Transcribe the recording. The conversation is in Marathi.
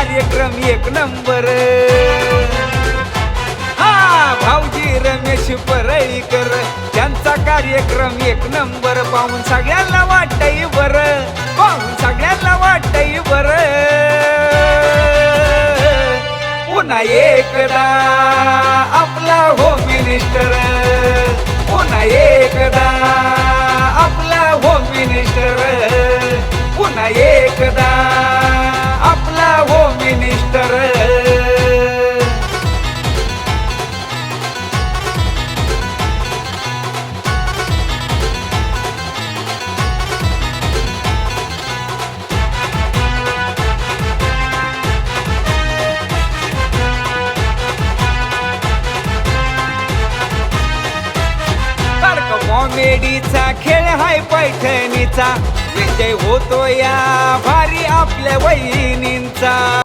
कार्यक्रम एक नंबर। हा भाऊजी रमेश परळीकर त्यांचा कार्यक्रम एक नंबर। पाहून सगळ्यांना वाटतंय बरं, पाहून सगळ्यांना वाटतंय बरं। पुन्हा एकदा आपला होम मिनिस्टर, पुन्हा एकदा आपला होम मिनिस्टर, पुन्हा एकदा आपला होम मिनिस्टर। कॉमेडीचा खेळ हाय पैठणीचा, विजय होतो या भारी आपल्या वहिनींचा।